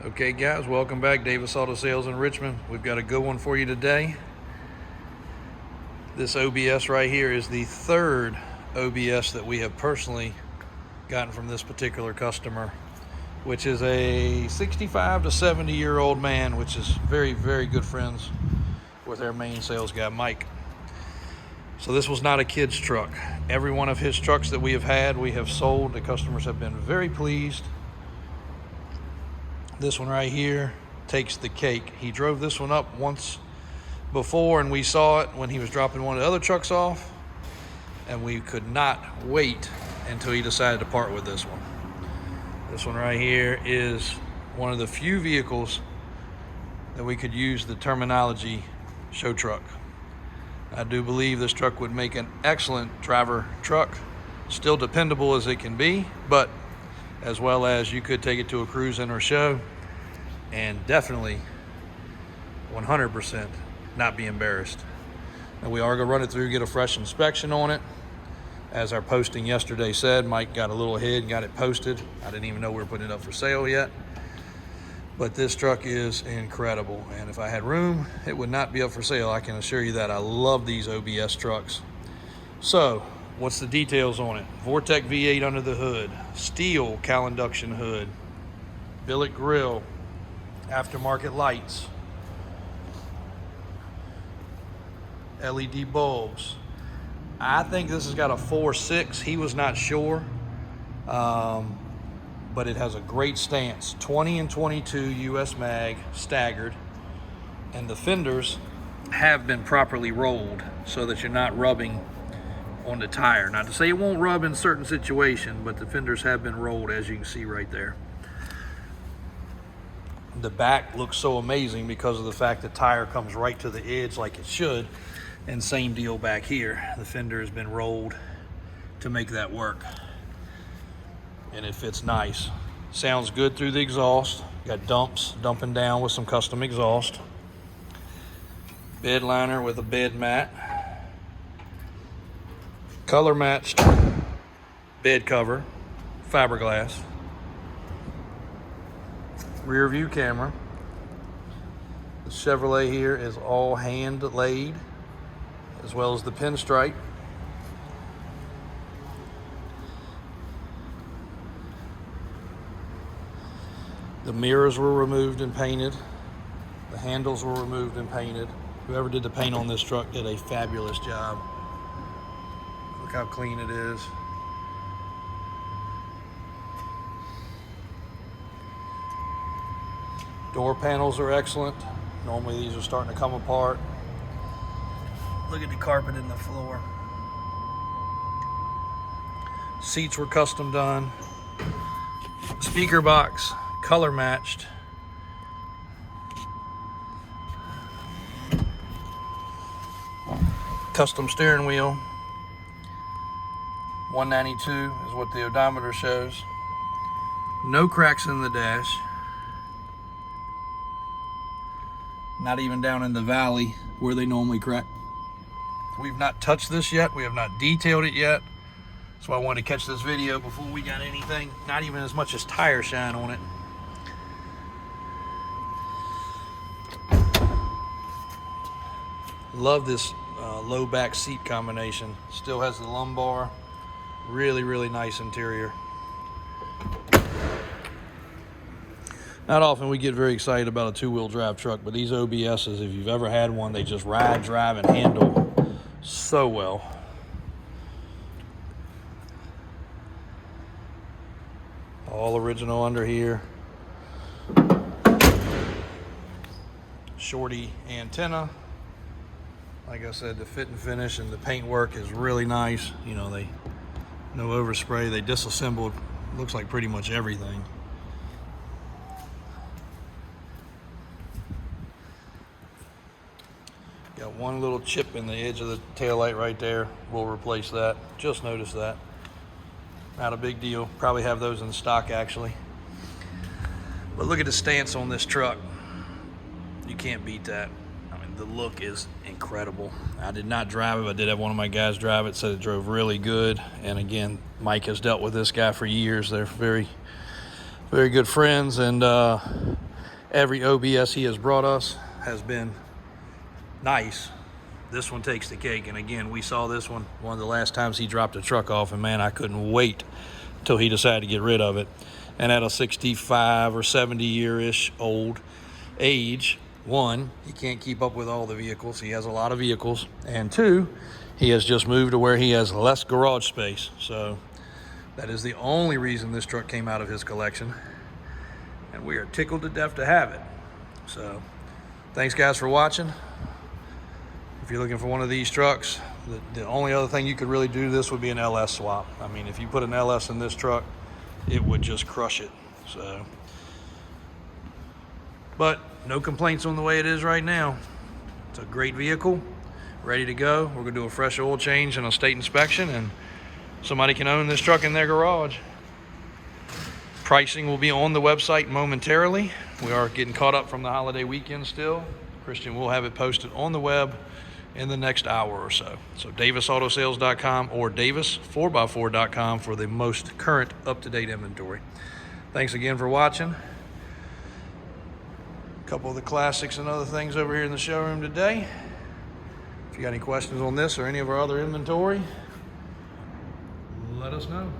Okay guys, welcome back. Davis Auto Sales in Richmond. We've got a good one for you today. This OBS right here is the third OBS that we have personally gotten from this particular customer, which is a 65 to 70 year old man, which is very, very good friends with our main sales guy, Mike. So this was not a kid's truck. Every one of his trucks that we have had, we have sold. The customers have been very pleased. This one right here takes the cake. He drove this one up once before and we saw it when he was dropping one of the other trucks off, and we could not wait until he decided to part with this one. This one right here is one of the few vehicles that we could use the terminology show truck. I do believe this truck would make an excellent driver truck, still dependable as it can be, but as well as you could take it to a cruise-in or show and definitely 100% not be embarrassed. Now we are gonna run it through, get a fresh inspection on it. As our posting yesterday said, Mike got a little ahead and got it posted. I didn't even know we were putting it up for sale yet. But this truck is incredible, and if I had room, it would not be up for sale. I can assure you that. I love these OBS trucks. So, what's the details on it? Vortec V8 under the hood, steel cowl induction hood, billet grill, aftermarket lights, LED bulbs. I think this has got a 4.6. He was not sure, but it has a great stance. 20 and 22 US mag, staggered, and the fenders have been properly rolled so that you're not rubbing on the tire. Not to say it won't rub in certain situations, but the fenders have been rolled, as you can see right there. The back looks so amazing because of the fact the tire comes right to the edge like it should, and same deal back here. The fender has been rolled to make that work, and it fits nice. Sounds good through the exhaust. Got dumps dumping down with some custom exhaust. Bed liner with a bed mat. Color matched bed cover, fiberglass. Rear view camera. The Chevrolet here is all hand laid, as well as the pinstripe. The mirrors were removed and painted. The handles were removed and painted. Whoever did the paint on this truck did a fabulous job. Look how clean it is. Door panels are excellent. Normally these are starting to come apart. Look at the carpet in the floor. Seats were custom done. Speaker box, color matched. Custom steering wheel. 192 is what the odometer shows. No cracks in the dash. Not even down in the valley where they normally crack. We've not touched this yet. We have not detailed it yet. So I wanted to catch this video before we got anything, not even as much as tire shine on it. Love this low back seat combination. Still has the lumbar. Really, really nice interior. Not often we get very excited about a two-wheel drive truck, but these OBSs, if you've ever had one, they just ride, drive, and handle so well. All original under here. Shorty antenna. Like I said, the fit and finish and the paint work is really nice. You know, no overspray. They disassembled, looks like pretty much everything. Got one little chip in the edge of the taillight right there. We'll replace that. Just noticed that. Not a big deal. Probably have those in stock actually. But look at the stance on this truck. You can't beat that. I mean, the look is incredible. I did not drive it. I did have one of my guys drive it. Said it drove really good. And again, Mike has dealt with this guy for years. They're very, very good friends. And Every OBS he has brought us has been nice. This one takes the cake. And again, we saw this one of the last times he dropped a truck off, and man, I couldn't wait till he decided to get rid of it. And at a 65 or 70 year-ish old age, one, he can't keep up with all the vehicles. He has a lot of vehicles. And two, he has just moved to where he has less garage space. So that is the only reason this truck came out of his collection. And we are tickled to death to have it. So thanks guys for watching. If you're looking for one of these trucks, the only other thing you could really do this would be an LS swap. I mean, if you put an LS in this truck, it would just crush it. So, but no complaints on the way it is right now. It's a great vehicle, ready to go. We're gonna do a fresh oil change and a state inspection, and somebody can own this truck in their garage. Pricing will be on the website momentarily. We are getting caught up from the holiday weekend still. Christian will have it posted on the web in the next hour or so. So davisautosales.com or davis4x4.com for the most current up-to-date inventory. Thanks again for watching. A couple of the classics and other things over here in the showroom today. If you got any questions on this or any of our other inventory, let us know.